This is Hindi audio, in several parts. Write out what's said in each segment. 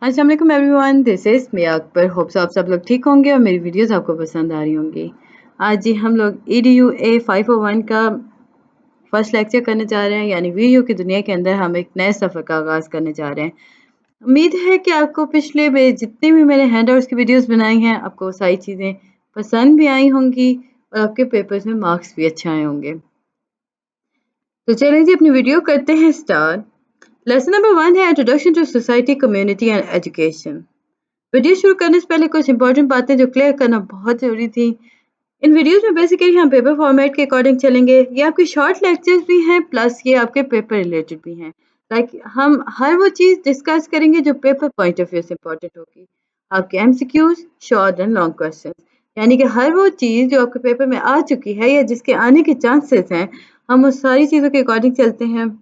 अस्सलाम वालेकुम everyone, this is Miya Akbar. Hopes आप सब लोग ठीक होंगे और मेरी वीडियोस आपको पसंद आ रही होंगी। आज जी हम लोग EDUA 501 का फर्स्ट लेक्चर करने जा रहे हैं, यानी वीडियो की दुनिया के अंदर हम एक नए सफ़र का आगाज़ करने जा रहे हैं। उम्मीद है कि आपको पिछले में जितने भी मैंने हैंडआउट्स की वीडियोस बनाई हैं, आपको सारी चीज़ें पसंद भी आई होंगी और आपके पेपर्स में मार्क्स भी अच्छे आए होंगे। तो चलें जी अपनी वीडियो करते हैं स्टार्ट। लेसन नंबर 1 है introduction to society, community and education. Video शुरू करने से पहले कुछ इंपॉर्टेंट बातें जो क्लियर करना बहुत ज़रूरी थी। इन वीडियोस में बेसिकली हम पेपर फॉर्मेट के अकॉर्डिंग चलेंगे। ये आपके शॉर्ट लेक्चर्स भी हैं, प्लस ये आपके पेपर रिलेटेड भी हैं। लाइक हम हर वो चीज़ डिस्कस करेंगे जो पेपर पॉइंट ऑफ व्यू से इंपॉर्टेंट होगी। आपके MCQs, short and long question, यानी कि हर वो चीज़ जो आपके पेपर में आ चुकी है या जिसके आने के चांसेस हैं, हम उस सारी चीज़ों के अकॉर्डिंग चलते हैं।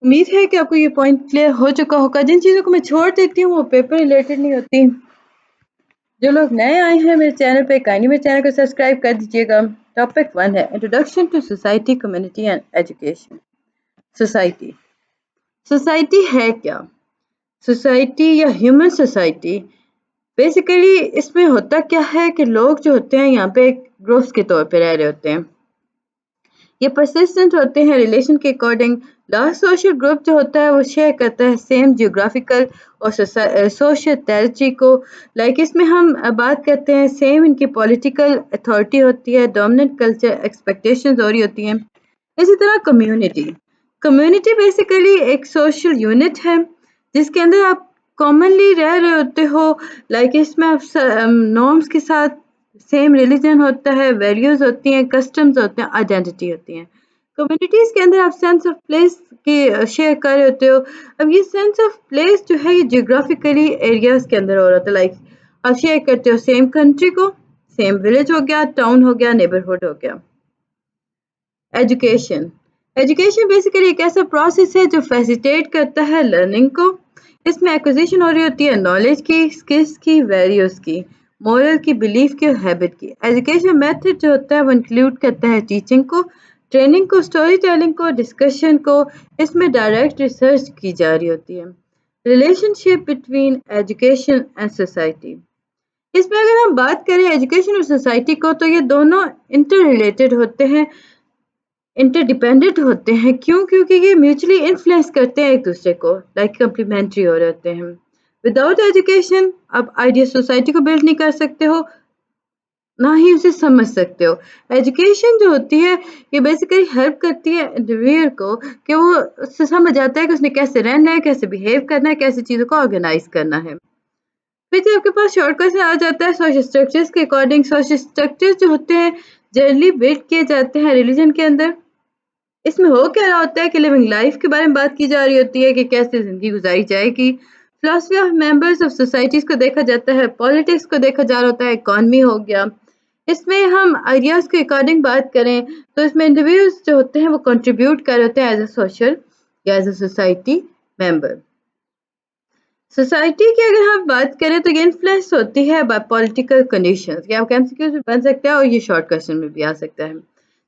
उम्मीद है कि आपको ये पॉइंट क्लियर हो चुका होगा। जिन चीज़ों को मैं छोड़ देती हूँ वो पेपर रिलेटेड नहीं होती। जो लोग नए आए हैं मेरे चैनल पे, काइंडली मेरे चैनल को सब्सक्राइब कर दीजिएगा। टॉपिक 1 है introduction to society, community and education. Society society है क्या? सोसाइटी या ह्यूमन सोसाइटी बेसिकली इसमें होता क्या है कि लोग जो होते हैं यहाँ पे ग्रुप्स के तौर पे रह रहे होते हैं। ये परसिस्टेंट होते हैं रिलेशन के अकॉर्डिंग। लास्ट सोशल ग्रुप जो होता है वो शेयर करता है सेम जियोग्राफिकल और सोशल टेरिटरी को। लाइक इसमें हम बात करते हैं सेम इनकी पॉलिटिकल अथॉरिटी होती है, डोमिनेंट कल्चर एक्सपेक्टेशंस हो रही होती हैं। इसी तरह कम्युनिटी कम्युनिटी बेसिकली एक सोशल यूनिट है जिसके अंदर आप कॉमनली रह रहे होते हो। लाइक इसमें आप नॉर्म्स के साथ सेम रिलीजन होता है, वैल्यूज होती हैं, कस्टम्स होते हैं, आइडेंटिटी होती हैं। कम्युनिटीज़ के अंदर आप सेंस ऑफ प्लेस की शेयर कर रहे होते हो। अब ये सेंस ऑफ प्लेस जो है ये जियोग्राफिकली एरियाज के अंदर हो रहा होता है। लाइक आप शेयर करते हो सेम कंट्री को, सेम विलेज हो गया, टाउन हो गया, नेबरहुड हो गया। एजुकेशन एजुकेशन बेसिकली एक ऐसा प्रोसेस है जो फैसिलिटेट करता है लर्निंग को। इसमें एक्विजिशन हो रही होती है नॉलेज की, स्किल्स की, वैल्यूज़ की, मोरल की, बिलीफ की और हैबिट की। एजुकेशन मेथड जो होता है वो इंक्लूड करता है टीचिंग को, ट्रेनिंग को, स्टोरी टेलिंग को, डिस्कशन को। इसमें डायरेक्ट रिसर्च की जा रही होती है। Relationship between education and society, इसमें अगर हम बात करें एजुकेशन और सोसाइटी को तो ये दोनों इंटर रिलेटेड होते हैं, इंटरडिपेंडेंट होते हैं। क्यों? क्योंकि ये म्यूचुअली इन्फ्लुएंस करते हैं एक दूसरे को, लाइक कम्प्लीमेंट्री हो रहे होते हैं। विदाउट एजुकेशन आप आइडियल सोसाइटी को बिल्ड नहीं कर सकते हो, ना ही उसे समझ सकते हो। एजुकेशन जो होती है ये बेसिकली हेल्प करती है इंडिविजुअल को कि वो उससे समझ आता है कि उसने कैसे रहना है, कैसे बिहेव करना है, कैसे चीज़ों को ऑर्गेनाइज करना है। फिर जब आपके पास शॉर्टकट आ जाता है सोशल स्ट्रक्चर्स के अकॉर्डिंग, सोशल स्ट्रक्चर्स जो होते हैं जनरली बिल्ड किए जाते हैं रिलीजन के अंदर। इसमें हो क्या रहा होता है कि लिविंग लाइफ के बारे में बात की जा रही होती है कि कैसे ज़िंदगी गुजारी जाएगी। Philosophy of members of societies को देखा जाता है, पॉलिटिक्स को देखा जा रहा होता है, इकॉनमी हो गया। इसमें हम आइडियाज़ के अकॉर्डिंग बात करें तो इसमें इंडिविजुअल्स जो होते हैं वो कंट्रीब्यूट कर रहे होते हैं एज अ सोशल या as a society member. Society की अगर हम बात करें तो ये इन्फ्लुएंस होती है बाय पॉलिटिकल कंडीशंस। ये आपके MCQs में बन सकता है और ये शॉर्ट क्वेश्चन में भी आ सकता है।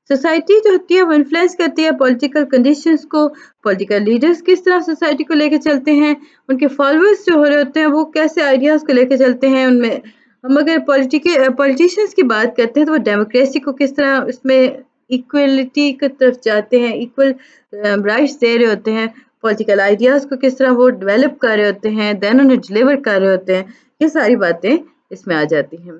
सोसाइटी जो होती है वो इन्फ्लुएंस करती है पॉलिटिकल कंडीशंस को। पॉलिटिकल लीडर्स किस तरह सोसाइटी को लेकर चलते हैं, उनके फॉलोअर्स जो हो रहे होते हैं वो कैसे आइडियाज़ को लेकर चलते हैं। उनमें हम अगर पॉलिटिशियंस की बात करते हैं तो वो डेमोक्रेसी को किस तरह उसमें इक्वलिटी की तरफ जाते हैं, इक्वल राइट्स दे रहे होते हैं। पॉलिटिकल आइडियाज़ को किस तरह वो डेवलप कर रहे होते हैं, देन उन्हें डिलीवर कर रहे होते हैं। ये सारी बातें इसमें आ जाती हैं।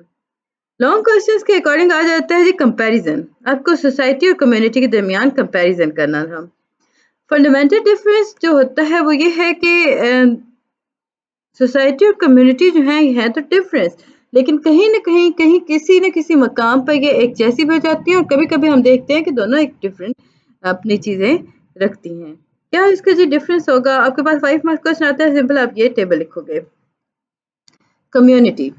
लॉन्ग क्वेश्चंस के अकॉर्डिंग आ जाता है जी कंपैरिजन। आपको सोसाइटी और कम्युनिटी के दरमियान कंपैरिजन करना था। फंडामेंटल डिफरेंस जो होता है वो ये है कि सोसाइटी और कम्युनिटी जो है ये है तो डिफरेंस, लेकिन कहीं न कहीं किसी न किसी मकाम पर ये एक जैसी भी हो जाती हैं और कभी-कभी हम देखते हैं कि दोनों एक डिफरेंट अपनी चीज़ें रखती हैं। क्या इसका जी डिफरेंस होगा? आपके पास 5 मार्क्स क्वेश्चन आता है, सिंपल आप ये टेबल लिखोगे। कम्युनिटी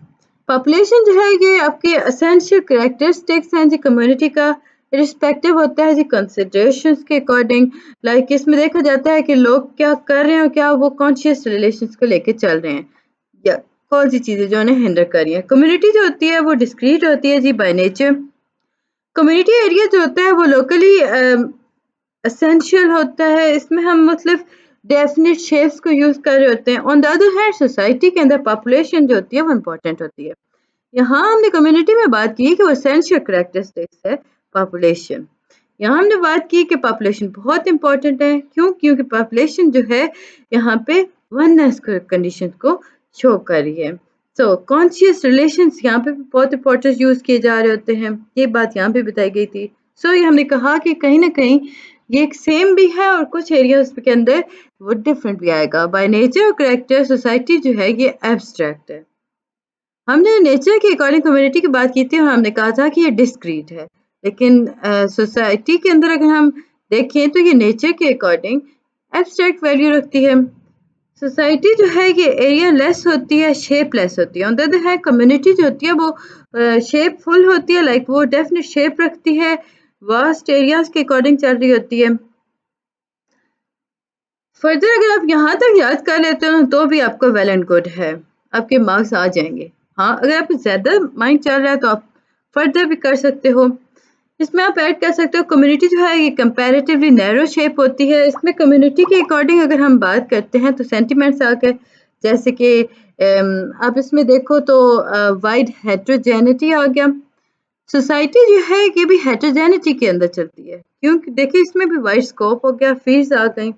पॉपुलेशन जो है ये आपके एसेंशियल कैरेक्टरिस्टिक्स हैं जी कम्युनिटी का, रिस्पेक्टिव होता है जी कंसिडरेशंस के अकॉर्डिंग। लाइक इसमें देखा जाता है कि लोग क्या कर रहे हैं और क्या वो कॉन्शियस रिलेशंस को लेके चल रहे हैं या कौन सी चीज़ें जो उन्हें हिंडर कर रही हैं। कम्युनिटी जो होती है वो डिस्क्रीट होती है जी बाय नेचर। कम्युनिटी एरिया जो होता है वो लोकली एसेंशियल होता है। इसमें हम मतलब डेफिनेट शेप्स को यूज कर रहे होते हैं। On the other hand society के अंदर पॉपुलेशन जो होती है वो इम्पोर्टेंट होती है। यहाँ हमने कम्युनिटी में बात की कि वो एसेंशियल करैक्टरिस्टिक्स है पॉपुलेशन। यहाँ हमने बात की कि पॉपुलेशन बहुत इंपॉर्टेंट है। क्यों? क्योंकि पॉपुलेशन जो है यहाँ पे वननेस कंडीशन को शो कर रही है। सो कॉन्शियस रिलेशंस यहाँ पे बहुत इंपॉर्टेंट यूज किए जा रहे होते हैं, ये बात यहाँ पे बताई गई थी। सो ये हमने कहा कि कहीं ना कहीं ये एक सेम भी है और कुछ एरियाज के अंदर वो डिफरेंट भी आएगा। बाय नेचर और करेक्टर सोसाइटी जो है ये एब्स्ट्रैक्ट है। हमने नेचर के अकॉर्डिंग कम्युनिटी की बात की थी और हमने कहा था कि ये डिस्क्रीट है, लेकिन सोसाइटी के अंदर अगर हम देखें तो ये नेचर के अकॉर्डिंग एब्स्ट्रैक्ट वैल्यू रखती है। सोसाइटी जो है ये एरिया लेस होती है, शेप लेस होती है। On the other hand community जो होती है वो शेप फुल होती है, लाइक वो डेफिनेट शेप रखती है, वास्ट एरियाज के अकॉर्डिंग चल रही होती है। फर्दर अगर आप यहाँ तक याद कर लेते हो तो भी आपको वेल एंड गुड है, आपके मार्क्स आ जाएंगे। हाँ, अगर आपको ज़्यादा माइंड चल रहा है तो आप फर्दर भी कर सकते हो। इसमें आप ऐड कर सकते हो कम्युनिटी जो है ये कंपैरेटिवली नैरो शेप होती है। इसमें कम्युनिटी के अकॉर्डिंग अगर हम बात करते हैं तो सेंटिमेंट्स आ गए, जैसे कि आप इसमें देखो तो वाइड हेट्रोजेनिटी आ गया। सोसाइटी जो है ये भी हेट्रोजेनिटी के अंदर चलती है, क्योंकि देखिए इसमें भी वाइड स्कोप हो गया, फील्ड्स आ गई।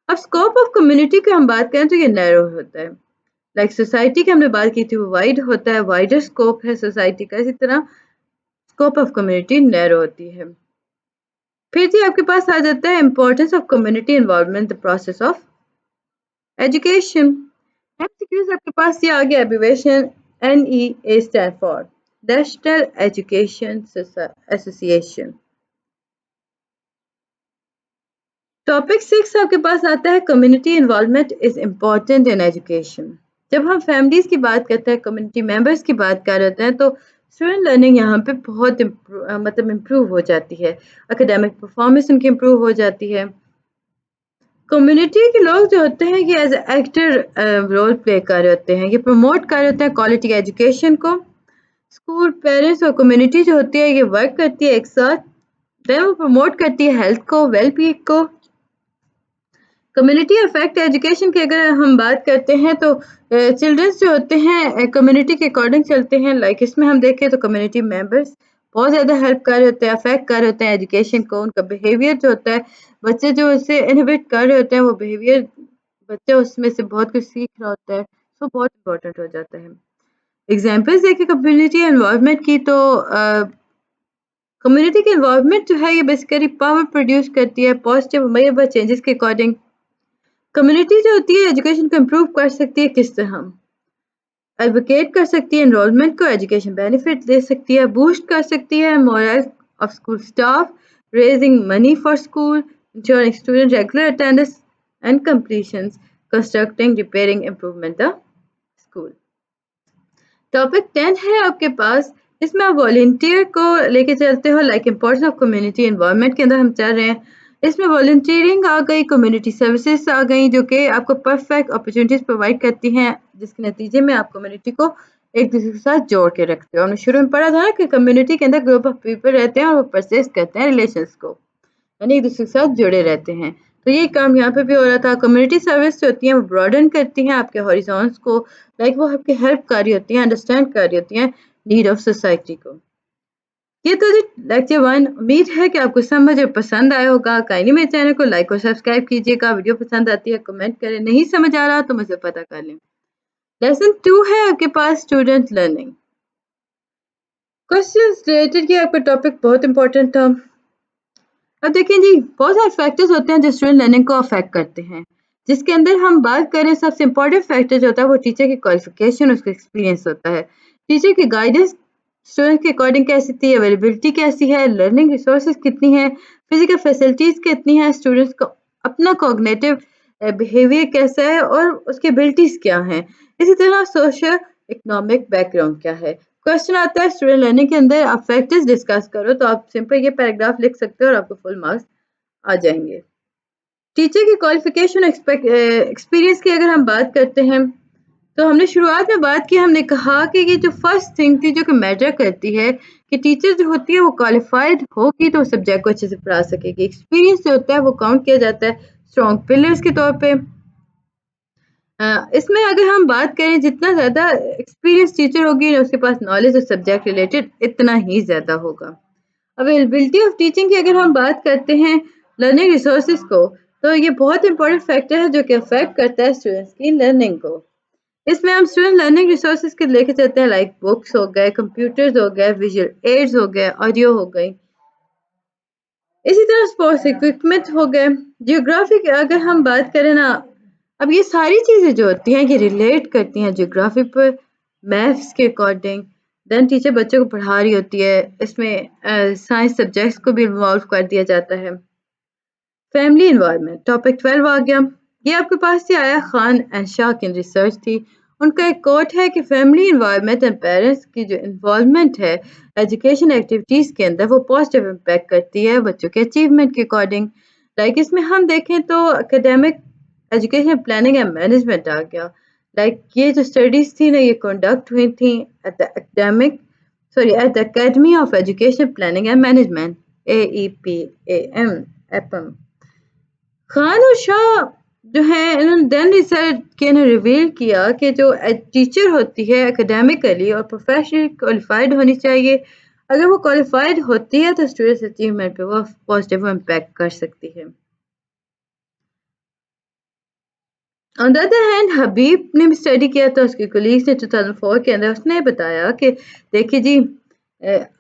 अब स्कोप ऑफ कम्युनिटी की हम बात करें तो ये नैरो होता है। लाइक सोसाइटी की हमने बात की थी वो वाइड होता है, वाइडर स्कोप है सोसाइटी का। इसी तरह स्कोप ऑफ कम्युनिटी नैरो होती है। फिर जी आपके पास आ जाता है importance of community involvement the process of education. MCQs आपके पास ये आ गया, abbreviation NEA stand for national education association. Topic 6 आपके पास आता है community involvement is important in education. जब हम फैमिलीज की बात करते हैं, कम्युनिटी मेंबर्स की बात कर रहे हैं तो स्टूडेंट लर्निंग यहाँ पे बहुत मतलब इम्प्रूव हो जाती है, एकेडमिक परफॉर्मेंस उनकी इम्प्रूव हो जाती है। कम्युनिटी के लोग जो होते हैं ये एज एक्टर रोल प्ले कर रहे होते हैं, ये प्रमोट कर रहे होते हैं क्वालिटी एजुकेशन को। स्कूल, पेरेंट्स और कम्युनिटी जो होती है ये वर्क करती है एक साथ, देन वो प्रमोट करती है हेल्थ को, वेलबींग को। कम्युनिटी अफेक्ट एजुकेशन की अगर हम बात करते हैं तो चिल्ड्रंस जो होते हैं कम्युनिटी के अकॉर्डिंग चलते हैं। लाइक इसमें हम देखें तो कम्युनिटी मेंबर्स बहुत ज़्यादा हेल्प कर रहे होते हैं, अफेक्ट कर रहे होते हैं एजुकेशन को। उनका बिहेवियर जो होता है, बच्चे जो इसे इनहिबिट कर रहे होते हैं वो बिहेवियर, बच्चा उसमें से बहुत कुछ सीख रहा होता है, तो बहुत इंपॉर्टेंट हो जाता है। एग्जाम्पल्स देखें कम्युनिटी इन्वॉल्वमेंट की तो कम्युनिटी की इन्वॉल्वमेंट जो है ये बेसिकली पावर प्रोड्यूस करती है पॉजिटिव मेजरेबल चेंजेस के अकॉर्डिंग। कम्युनिटी जो होती है एजुकेशन को इम्प्रूव कर सकती है किस तरह? एडवोकेट कर सकती है एनरोलमेंट को, एजुकेशन बेनिफिट दे सकती है, बूस्ट कर सकती है moral of school staff, raising money for school, insuring student regular attendance and completions, constructing, repairing, improvement the school. Topic 10 है आपके पास, इसमें आप वॉलंटियर को लेके चलते हो। Like importance of community environment के अंदर हम चल रहे हैं। इसमें वॉलंटियरिंग आ गई, कम्युनिटी सर्विसेज आ गई, जो कि आपको परफेक्ट अपॉर्चुनिटीज प्रोवाइड करती हैं, जिसके नतीजे में आप कम्युनिटी को एक दूसरे के साथ जोड़ के रखते हो। हमने शुरू में पढ़ा था ना कि कम्युनिटी के अंदर ग्रुप ऑफ पीपल रहते हैं और वो परचेज करते हैं रिलेशंस को, यानी एक दूसरे के साथ जुड़े रहते हैं। तो ये काम यहाँ पे भी हो रहा था। कम्युनिटी सर्विस जो होती हैं वो ब्रॉडन करती हैं आपके हॉरिजॉन्स को, लाइक वो आपकी हेल्प कर रही होती हैं, अंडरस्टैंड कर रही होती हैं नीड ऑफ सोसाइटी को। ये तो जी लेक्चर 1, उम्मीद है कि आपको समझ और पसंद आया होगा। काइंडली मेरे चैनल को लाइक और सब्सक्राइब कीजिएगा। वीडियो पसंद आती है कमेंट करें, नहीं समझ आ रहा तो मुझे पता कर लें। लेसन 2 है आपके पास स्टूडेंट लर्निंग। क्वेश्चन रिलेटेड की आपका टॉपिक बहुत इंपॉर्टेंट था। अब देखिए जी, बहुत सारे फैक्टर्स होते हैं जो स्टूडेंट लर्निंग को अफेक्ट करते हैं, जिसके अंदर हम बात करें सबसे इम्पोर्टेंट फैक्टर जो होता है वो टीचर की क्वालिफिकेशन, उसका एक्सपीरियंस होता है। टीचर की गाइडेंस स्टूडेंट के अकॉर्डिंग कैसी थी, अवेलेबिलिटी कैसी है, लर्निंग रिसोर्सेज कितनी है, फिजिकल फैसिलिटीज़ कितनी है, स्टूडेंट्स को अपना कॉग्निटिव बिहेवियर कैसा है और उसकी एबिलिटीज़ क्या हैं। इसी तरह सोशल इकोनॉमिक बैकग्राउंड क्या है। क्वेश्चन आता है स्टूडेंट लर्निंग के अंदर आप फैक्टर्स डिस्कस करो, तो आप सिंपल ये पैराग्राफ लिख सकते हो और आपको फुल मार्क्स आ जाएंगे। टीचर की क्वालिफिकेशन एक्सपीरियंस की अगर हम बात करते हैं तो हमने शुरुआत में बात की, हमने कहा कि ये जो फर्स्ट थिंग थी जो कि मैटर करती है कि टीचर जो होती है वो क्वालिफाइड होगी तो सब्जेक्ट को अच्छे से पढ़ा सकेगी। एक्सपीरियंस जो होता है वो काउंट किया जाता है स्ट्रॉन्ग पिलर्स के तौर पे। इसमें अगर हम बात करें जितना ज़्यादा एक्सपीरियंस टीचर होगी उसके पास नॉलेज और सब्जेक्ट रिलेटेड इतना ही ज़्यादा होगा। अवेलेबिलिटी ऑफ टीचिंग की अगर हम बात करते हैं लर्निंग रिसोर्सेज को, तो ये बहुत इंपॉर्टेंट फैक्टर है जो कि अफेक्ट करता है स्टूडेंट्स की लर्निंग को। इसमें हम स्टूडेंट लर्निंग रिसोर्सेज के लेके चलते हैं, लाइक बुक्स हो गए, कंप्यूटर्स हो गए, विजुअल एड्स हो गए, ऑडियो हो गई, इसी तरह स्पोर्ट्स इक्विपमेंट हो गए। जियोग्राफी की अगर हम बात करें ना, अब ये सारी चीज़ें जो होती हैं ये रिलेट करती हैं जियोग्राफी पर, मैथ्स के अकॉर्डिंग। देन टीचर बच्चों को पढ़ा रही होती है, इसमें साइंस सब्जेक्ट्स को भी इन्वॉल्व कर दिया जाता है। फैमिली इन्वायरमेंट टॉपिक 12 आ गया। ये आपके पास से आया खान एंड शाह की रिसर्च थी। उनका एक कोट है कि फैमिली इन्वायरमेंट एंड पेरेंट्स की जो इन्वॉल्वमेंट है एजुकेशन एक्टिविटीज़ के अंदर वो पॉजिटिव इम्पैक्ट करती है बच्चों के अचीवमेंट के अकॉर्डिंग। लाइक इसमें हम देखें तो academic education planning and management आ गया। लाइक ये जो स्टडीज़ थी ना ये कंडक्ट हुई थी at the at the academy of education planning and management, AEPAM, AEPAM. Khan और शाह जो है इन्होंने देन रिसर्च के ने रिवील किया कि जो टीचर होती है एकेडमिकली और प्रोफेशनली क्वालिफाइड होनी चाहिए। अगर वो क्वालिफाइड होती है तो स्टूडेंट्स अचीवमेंट पे वो पॉजिटिव इम्पैक्ट कर सकती है। ऑन द अदर हैंड हबीब ने भी स्टडी किया था, उसके कोलीग्स ने 2004 के अंदर। उसने बताया कि देखिए जी,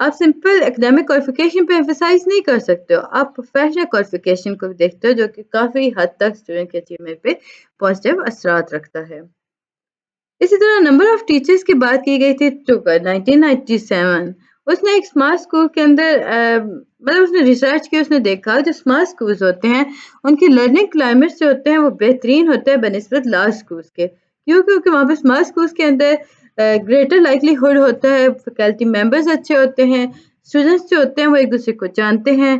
आप सिंपल एकेडमिक क्वालिफिकेशन पे एम्फेसाइज नहीं कर सकते हो, आप प्रोफेशनल क्वालिफिकेशन को भी देखते हो जो कि काफ़ी हद तक स्टूडेंट के अचीवमेंट पे पॉजिटिव असरात रखता है। इसी तरह नंबर ऑफ टीचर्स की बात की गई थी तो 1997 उसने एक स्मार्ट स्कूल के अंदर मतलब उसने रिसर्च की, उसने देखा जो स्मार्ट स्कूल्स होते हैं उनकी लर्निंग क्लाइमेट्स जो होते हैं वो बेहतरीन होते हैं बनिस्बत लार्ज स्कूल्स के। क्यों? क्योंकि वहाँ पे स्मार्ट स्कूल्स के अंदर ग्रेटर लाइकलीहुड होता है, फैकल्टी मेंबर्स अच्छे होते हैं, स्टूडेंट्स जो होते हैं वो एक दूसरे को जानते हैं।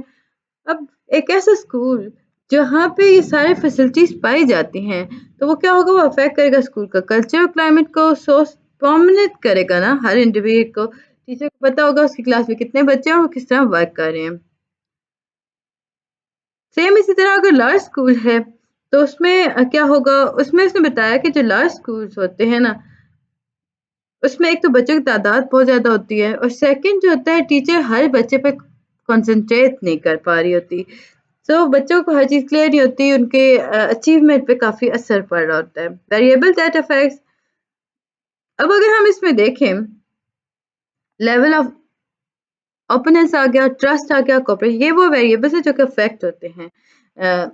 अब एक ऐसा स्कूल जहाँ पे ये सारे फैसिलिटीज़ पाई जाती हैं, तो वो क्या होगा, वो अफ़ेक्ट करेगा स्कूल का कल्चर और क्लाइमेट को, सोर्स प्रोमिनेंट करेगा ना हर इंडिविजुअल को। टीचर को पता होगा उसकी क्लास में कितने बच्चे हैं और वो किस तरह वर्क कर रहे हैं। सेम इसी तरह अगर लार्ज स्कूल है तो उसमें क्या होगा, उसमें उसने बताया कि जो लार्ज स्कूल्स होते हैं ना, उसमें एक तो बच्चों की तादाद बहुत ज़्यादा होती है और सेकंड जो होता है टीचर हर बच्चे पे कंसंट्रेट नहीं कर पा रही होती। सो बच्चों को हर चीज़ क्लियर नहीं होती, उनके अचीवमेंट पे काफ़ी असर पड़ रहा होता है। वेरिएबल दैट अफेक्ट्स, अब अगर हम इसमें देखें लेवल ऑफ ओपननेस आ गया, ट्रस्ट आ गया, कोऑपरेशन, ये वो वेरिएबल्स हैं जो कि अफेक्ट होते हैं।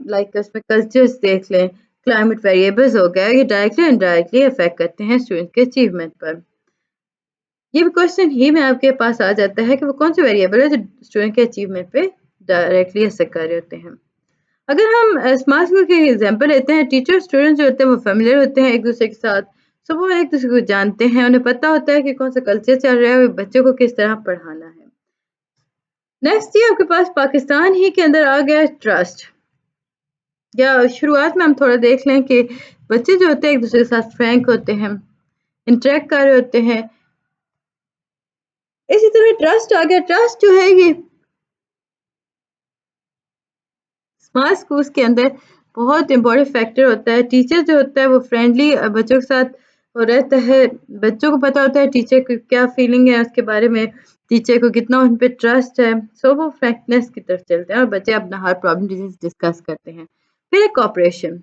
लाइक उसमें कल्चर्स देख लें, क्लाइमेट वेरिएबल्स हो गए, ये डायरेक्टली इनडायरेक्टली अफेक्ट करते हैं स्टूडेंट के अचीवमेंट पर। ये भी क्वेश्चन ही में आपके पास आ जाता है कि वो कौन से वेरिएबल है जो स्टूडेंट के अचीवमेंट पे डायरेक्टली असर कर रहे होते हैं। अगर हम स्मार्ट स्कूल की एग्जांपल लेते हैं, टीचर स्टूडेंट जो होते हैं वो फेमिलियर होते हैं एक दूसरे के साथ, सो वो एक दूसरे को जानते हैं, उन्हें पता होता है कि कौन सा कल्चर चल रहा है और बच्चों को किस तरह पढ़ाना है। नेक्स्ट ये आपके पास पाकिस्तान ही के अंदर आ गया ट्रस्ट। या शुरुआत में हम थोड़ा देख लें कि बच्चे जो होते हैं एक दूसरे के साथ फ्रैंक होते हैं, इंटरेक्ट कर रहे होते हैं। इसी तरह ट्रस्ट आ गया। ट्रस्ट जो है ये स्मार्ट स्कूल्स के अंदर बहुत इम्पोर्टेंट फैक्टर होता है। टीचर जो होता है वो फ्रेंडली बच्चों के साथ वो रहता है, बच्चों को पता होता है टीचर की क्या फीलिंग है उसके बारे में, टीचर को कितना उन पे ट्रस्ट है, सो वो फ्रैंकनेस की तरफ चलते हैं और बच्चे अपना हर प्रॉब्लम टीचर से डिस्कस करते हैं। फिर एक कोऑपरेशन,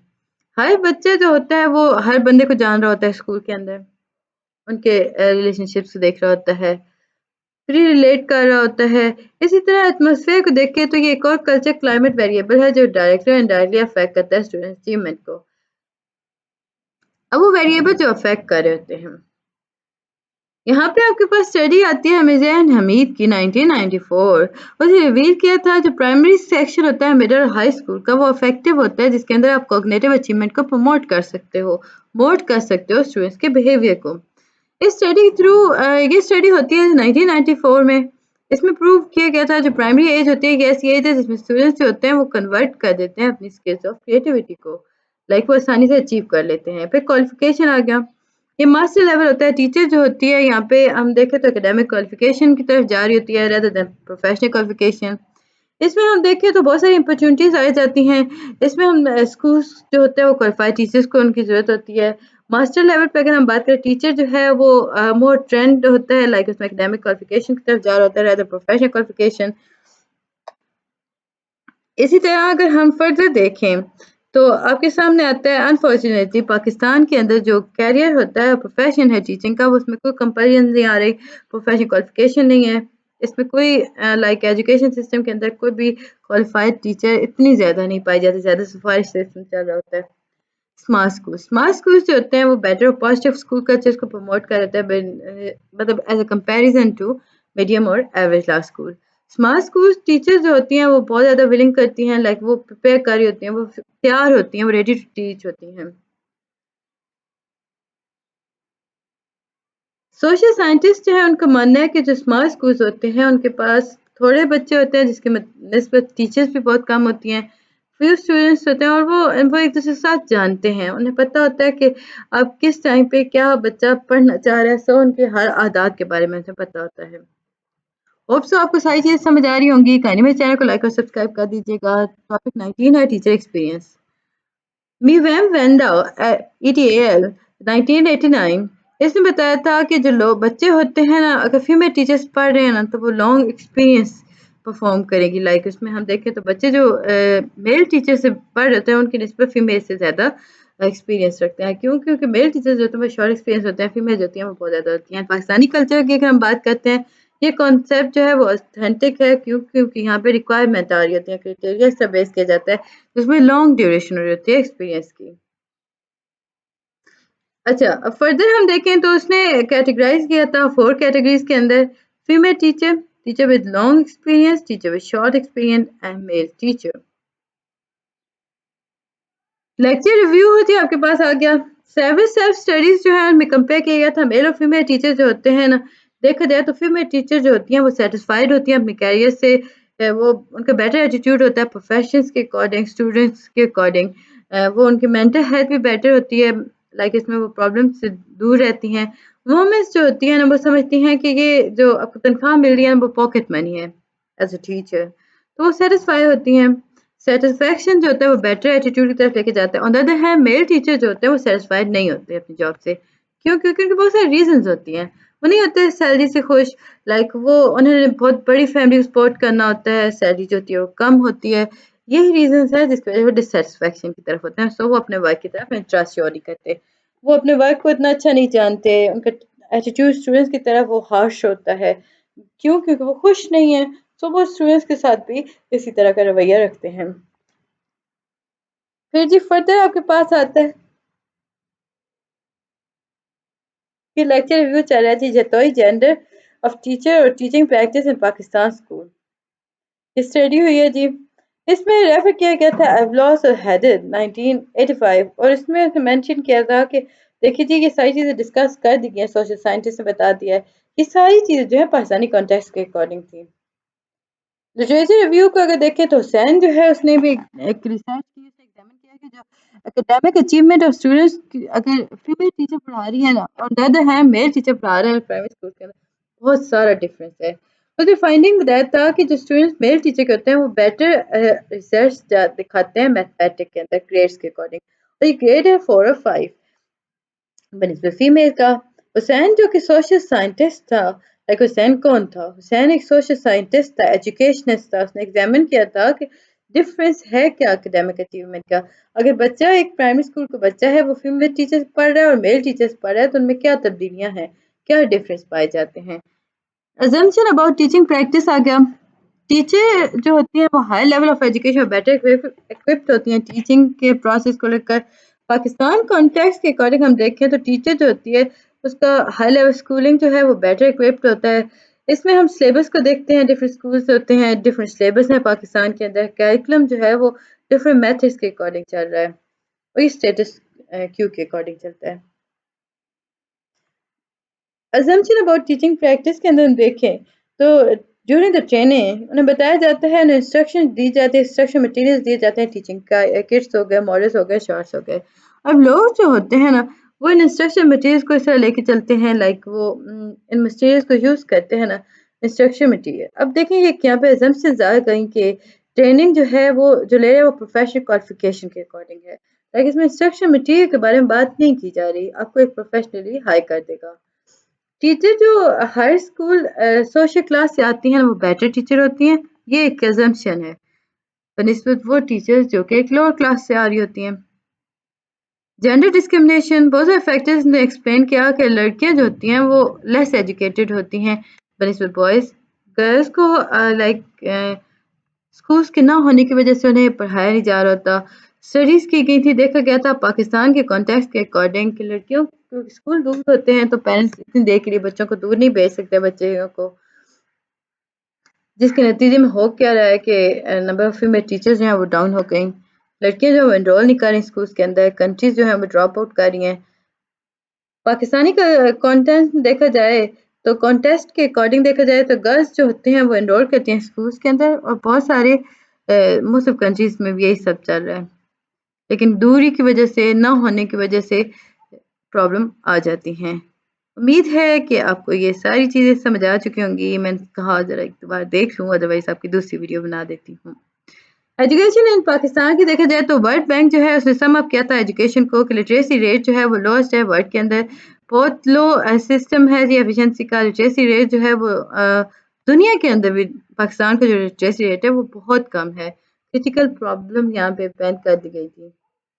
हर बच्चे जो होता है वो हर बंदे को जान रहा होता है स्कूल के अंदर, उनके रिलेशनशिप्स को देख रहा होता है, फ्री रिलेट कर रहा होता है। इसी तरह एटमॉस्फेयर को देख के तो ये एक और कल्चर क्लाइमेट वेरिएबल है जो डायरेक्टली और इनडायरेक्टली अफेक्ट करता है स्टूडेंट अचीवमेंट को। अब वो वेरिएबल जो अफेक्ट कर रहे होते हैं, यहाँ पे आपके पास स्टडी आती है मिज़ान हमीद की 1994। उसने रिवील किया था जो प्राइमरी सेक्शन होता है मिडिल और हाई स्कूल का वो इफेक्टिव होता है जिसके अंदर आप कॉग्निटिव अचीवमेंट को प्रमोट कर सकते हो, मोल्ड कर सकते हो स्टूडेंट्स के बिहेवियर को। इस स्टडी थ्रू ये स्टडी होती है 1994 में। इसमें प्रूव किया गया था जो प्राइमरी एज होती है ये ऐसी एज है जिसमें स्टूडेंट्स जो होते हैं वो कन्वर्ट कर देते हैं अपनी स्किल्स ऑफ क्रिएटिविटी को, लाइक वो आसानी से अचीव कर लेते हैं। फिर क्वालिफिकेशन आ गया, ये मास्टर लेवल होता है। टीचर जो होती है यहाँ पे हम देखें तो एकेडमिक क्वालिफिकेशन की तरफ जा रही होती है रेदर देन प्रोफेशनल क्वालिफिकेशन। इसमें हम देखें तो बहुत सारी अपॉर्चुनिटीज़ आ जाती हैं। इसमें हम स्कूल्स जो होते हैं वो क्वालिफाइड टीचर्स को उनकी ज़रूरत होती है। मास्टर लेवल पे अगर हम बात करें टीचर जो है वो मोर ट्रेंड होता है लाइक उसमें एकेडमिक क्वालिफिकेशन की तरफ जा रहा होता है रादर प्रोफेशनल क्वालिफिकेशन। इसी तरह अगर हम फर्दर देखें तो आपके सामने आता है अनफॉर्चुनेटली पाकिस्तान के अंदर जो कैरियर होता है प्रोफेशन है टीचिंग का वो उसमें कोई कंपेरिजन नहीं आ रही, प्रोफेशनल क्वालिफिकेशन नहीं है। इसमें कोई लाइक एजुकेशन सिस्टम के अंदर कोई भी क्वालिफाइड टीचर इतनी ज़्यादा नहीं पाई जाती, ज़्यादा सिफारिश सिस्टम चल रहा होता है। स्मार्ट स्कूल जो होते हैं वो बेटर और पॉजिटिव स्कूल कल्चर्स को प्रमोट करते हैं मतलब as a comparison to medium और average class school. Smart school teachers जो होती हैं वो बहुत ज़्यादा विलिंग करती हैं लाइक वो प्रिपेयर कर रही होती हैं, वो तैयार होती हैं, वो रेडी टू टीच होती हैं। सोशल साइंटिस्ट जो है उनका मानना है कि जो स्मार्ट स्कूल्स होते हैं उनके पास थोड़े बच्चे होते हैं जिसके निस्बत टीचर्स भी बहुत कम होती हैं, फ्यू स्टूडेंट्स होते हैं और वो एक दूसरे के साथ जानते हैं, उन्हें पता होता है कि अब किस टाइम पे क्या बच्चा पढ़ना चाह रहा है, सो उनके हर आदात के बारे में उन्हें पता होता है। होप सो आपको सारी चीज़ें समझ आ रही होंगी। कहानी मेरे चैनल को लाइक और सब्सक्राइब कर दीजिएगा। टॉपिक 19 है टीचर एक्सपीरियंस। मीवैम वेंडाओ ETAL 1989 इसने बताया था कि जो लोग बच्चे होते हैं ना अगर फीमेल टीचर्स पढ़ रहे हैं ना तो वो लॉन्ग एक्सपीरियंस परफॉर्म करेगी। लाइक उसमें हम देखें तो बच्चे जो मेल टीचर से पढ़ रहे होते हैं उनकी निस्बत फीमेल से ज़्यादा एक्सपीरियंस रखते हैं। क्यों? क्योंकि मेल टीचर्स जो होते हैं वो शॉर्ट एक्सपीरियंस होते हैं, फीमेल जो होती हैं वो बहुत ज़्यादा होती हैं। पाकिस्तानी कल्चर की अगर हम बात करते हैं ये कॉन्सेप्ट जो है वो ऑथेंटिक है। क्यों? क्योंकि यहाँ पे रिक्वायरमेंट आ रही होती है, क्राइटेरिया से बेस किया जाता है जिसमें लॉन्ग ड्यूरेशन हो रही होती है एक्सपीरियंस की। अच्छा, अब फर्दर हम देखें तो उसने कैटेगराइज किया था 4 कैटेगरीज के अंदर। Female teacher, teacher with long experience, teacher with short experience and male teacher. Lecture review होती है आपके पास आ गया। सेवन सेल्फ स्टडीज जो है उनमें कंपेयर किया गया था मेल और फीमेल टीचर जो होते हैं ना, देखा जाए तो फीमेल टीचर जो होती हैं वो सेटिस्फाइड होती हैं अपने कैरियर से। वो उनका बेटर एटीट्यूड होता है प्रोफेशंस के अकॉर्डिंग, स्टूडेंट्स के अकॉर्डिंग। वो उनकी मेंटल हेल्थ भी बेटर होती है, लाइक इसमें वो प्रॉब्लम से दूर रहती हैं। वुमेन्स जो होती हैं ना वो समझती हैं कि ये जो आपको तनख्वाह मिल रही है ना वो पॉकेट मनी है एज अ टीचर, तो वो सेटिस्फाई होती हैं। सैटिस्फैक्शन जो होता है वो बेटर एटीट्यूड की तरफ लेके जाता है। On the other hand male teacher जो होते हैं वो सेटिस्फाइड नहीं होते अपनी जॉब से। क्यों? क्योंकि उनके बहुत सारे रीजंस होती हैं। वो नहीं होते सैलरी से खुश, लाइक वो उन्हें बहुत बड़ी फैमिली को सपोर्ट करना होता है, सैलरी जो होती है वो कम होती है। यही रीजंस है जिसकी वजह से वो डिससेटिस्फैक्शन की तरफ होते हैं। सो वो अपने वर्क की तरफ इंटरेस्ट शो नहीं करते, वो अपने वर्क को इतना अच्छा नहीं जानते, उनका एटीट्यूड स्टूडेंट्स की तरफ वो हार्श होता है। क्यों? क्योंकि वो खुश नहीं है। सो वो स्टूडेंट्स के साथ भी इसी तरह का रवैया रखते हैं। फिर जी फर्दर आपके पास आता है कि लेक्चर रिव्यू चल रहा है जी जतोई जेंडर ऑफ टीचर और teaching practice in Pakistan school. Study हुई है जी। इसमें रेफर किया गया था एवलॉस और हैदर 1985 और इसमें मेंशन किया था कि देखिए जी ये सारी चीज़ें डिस्कस कर दी गई हैं, सोशल साइंटिस्ट ने बता दिया है ये सारी चीज़ें जो है पाकिस्तानी कॉन्टेक्स्ट के अकॉर्डिंग थी। लिटरेचर रिव्यू को अगर देखें तो हुसैन जो है उसने भी एक रिसर्च की, उसने एग्जामिन किया कि जो एकेडमिक अचीवमेंट ऑफ स्टूडेंट्स अगर फीमेल टीचर पढ़ा रही है ना और the other hand male teacher पढ़ा रहे हैं प्राइवेट स्कूल के अंदर, बहुत सारा डिफरेंस है। उसने फाइंडिंग बताया था कि जो स्टूडेंट्स मेल टीचर के होते हैं वो बेटर रिसर्च दिखाते हैं मैथमेटिक्स के अंदर ग्रेड्स के अकॉर्डिंग, और ये ग्रेड है 4 और 5 बनस्बत फीमेल का। हुसैन जो कि सोशल साइंटिस्ट था, लाइक हुसैन कौन था? हुसैन एक सोशल साइंटिस्ट था, एजुकेशनिस्ट था। उसने एग्जामिन किया था कि डिफरेंस है क्या एकेडमिक अचीवमेंट का। अगर बच्चा एक प्राइमरी स्कूल का बच्चा है वो फीमेल टीचर से पढ़ रहा है और मेल टीचर से पढ़ रहा है तो उनमें क्या तब्दीलियां हैं, क्या डिफरेंस पाए जाते हैं। अजम्पशन अबाउट टीचिंग प्रैक्टिस आ गया। टीचर जो होती हैं वो हाई लेवल ऑफ एजुकेशन और बेटर इक्विप्ड होती हैं टीचिंग के प्रोसेस को लेकर। पाकिस्तान कॉन्टेक्स्ट के अकॉर्डिंग हम देखें तो टीचर जो होती है उसका हाई लेवल स्कूलिंग जो है वो बेटर इक्विप्ड होता है। इसमें हम सिलेबस को देखते हैं, डिफरेंट स्कूल्स होते हैं, डिफरेंट सिलेबस है पाकिस्तान के अंदर, कैरिकुलम जो है वो डिफरेंट मेथड्स के अकॉर्डिंग चल रहा है और ये स्टेटस क्यू के अकॉर्डिंग चलता है। assumption about टीचिंग प्रैक्टिस के अंदर हम देखें तो ड्यूरिंग द ट्रेनिंग उन्हें बताया जाता है, उन्हें इंस्ट्रक्शन दी जाती है, इंस्ट्रक्शन मटेरियल्स दिए जाते हैं टीचिंग का, किट्स हो गए, मॉडल्स हो गए, शॉर्ट्स हो गए। अब लोग जो होते हैं ना वो इन इंस्ट्रक्शन मटेरियल्स को इस तरह लेके चलते हैं, लाइक वो इन मटेरियल्स को यूज़ करते हैं ना इंस्ट्रक्शन मटीरियल। अब देखें ये यहाँ पे assumptions आ गई कि ट्रेनिंग जो है वो जो ले रहे हैं वो प्रोफेशनल क्वालिफिकेशन के अकॉर्डिंग है, लेकिन इसमें इंस्ट्रक्शन मटीरियल के बारे में बात नहीं की जा रही। आपको एक प्रोफेशनली हाई कर देगा। टीचर जो हाई स्कूल सोशल क्लास से आती हैं वो बेटर टीचर होती हैं, ये एक assumption है बनिस्बत वो टीचर्स जो कि एक लोअर क्लास से आ रही होती हैं। जेंडर डिस्क्रिमिनेशन, बहुत सारे फैक्टर्स ने एक्सप्लेन किया कि लड़कियां जो होती हैं वो लेस एजुकेटेड होती हैं बनिस्बत बॉयज़। गर्ल्स को स्कूल्स के ना होने की वजह से उन्हें पढ़ाया नहीं जा रहा था। स्टडीज़ की गई थी, देखा गया था पाकिस्तान के कॉन्टेक्स्ट के अकॉर्डिंग कि लड़कियों के स्कूल दूर होते हैं तो पेरेंट्स इतनी देर के लिए बच्चों को दूर नहीं भेज सकते बच्चियों को, जिसके नतीजे में हो क्या रहा है कि नंबर ऑफ फीमेल टीचर्स जो हैं वो डाउन हो गई। लड़कियां जो एनरोल नहीं कर रही स्कूल्स के अंदर, कंट्रीज जो हैं वो ड्रॉप आउट कर रही हैं। पाकिस्तानी का कंटेंट देखा जाए तो कॉन्टेस्ट के अकॉर्डिंग देखा जाए तो गर्ल्स जो होते हैं वो एनरोल करती हैं स्कूल्स के अंदर, और बहुत सारे मुस्लिम कंट्रीज में भी यही सब चल रहा है, लेकिन दूरी की वजह से ना होने की वजह से प्रॉब्लम आ जाती हैं। उम्मीद है कि आपको ये सारी चीज़ें समझ आ चुकी होंगी। मैंने कहा ज़रा एक बार देख लूँ, अदरवाइज़ आपकी दूसरी वीडियो बना देती हूँ। एजुकेशन इन पाकिस्तान की देखा जाए तो वर्ल्ड बैंक जो है उसने सम अप किया था एजुकेशन को कि लिटरेसी रेट जो है वो लोएस्ट है वर्ल्ड के अंदर। बहुत लो सिस्टम है जी एफिशिएंसी का। लिटरेसी रेट जो है वो दुनिया के अंदर भी पाकिस्तान का जो लिटरेसी रेट है वो बहुत कम है। क्रिटिकल प्रॉब्लम यहाँ पे बैन कर दी गई थी।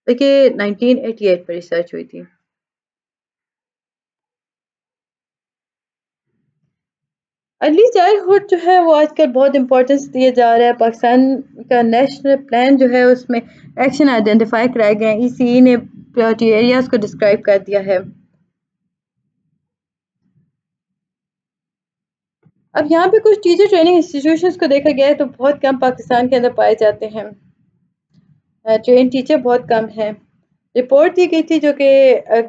देखिए 1988 पर रिसर्च हुई थी। अर्ली चाइल्डहुड जो है वो आजकल बहुत इम्पोर्टेंस दिया जा रहा है। पाकिस्तान का नेशनल प्लान जो है उसमें एक्शन आइडेंटिफाई कराए गए हैं। ईसीई ने प्रायोरिटी एरियाज को डिस्क्राइब कर दिया है। अब यहाँ पे कुछ टीचर ट्रेनिंग इंस्टीट्यूशंस को देखा गया है तो बहुत कम पाकिस्तान के अंदर पाए जाते हैं। ट्रेन टीचर बहुत कम है। रिपोर्ट दी गई थी जो कि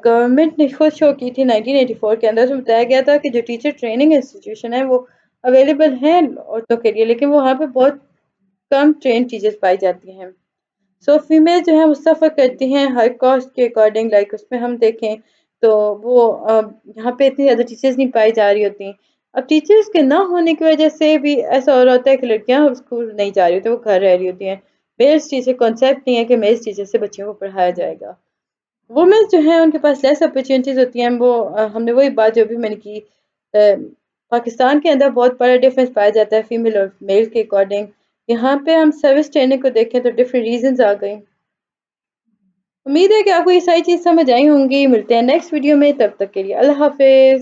गवर्नमेंट ने खुद शो की थी 1984 के अंदर, उसमें बताया गया था कि जो टीचर ट्रेनिंग इंस्टीट्यूशन है वो अवेलेबल हैं औरतों के लिए, लेकिन वहाँ पे बहुत कम ट्रेन टीचर्स पाई जाती हैं। सो फीमेल जो है वो सफ़र करती हैं हर कॉस्ट के अकॉर्डिंग। लाइक उसमें हम देखें तो वो यहाँ पे इतनी ज़्यादा टीचर्स नहीं पाई जा रही होती। अब टीचर्स के ना होने की वजह से भी ऐसा हो रहा होता है कि लड़कियाँ स्कूल नहीं जा रही होती, वो घर रह रही होती हैं। मेल्स टीचर कॉन्सेप्ट नहीं है कि मेल्स टीचर से बच्चियों को पढ़ाया जाएगा। वुमेन जो हैं उनके पास लेस अपॉर्चुनिटीज़ होती हैं। वो हमने वही बात जो भी मैंने की, पाकिस्तान के अंदर बहुत बड़ा डिफरेंस पाया जाता है फीमेल और मेल के अकॉर्डिंग। यहाँ पे हम सर्विस ट्रेनिंग को देखें तो डिफरेंट रीजंस आ गए। उम्मीद है कि आपको ये सारी चीज़ समझ आई होंगी। मिलते हैं नेक्स्ट वीडियो में, तब तक के लिए अल्लाह हाफिज़।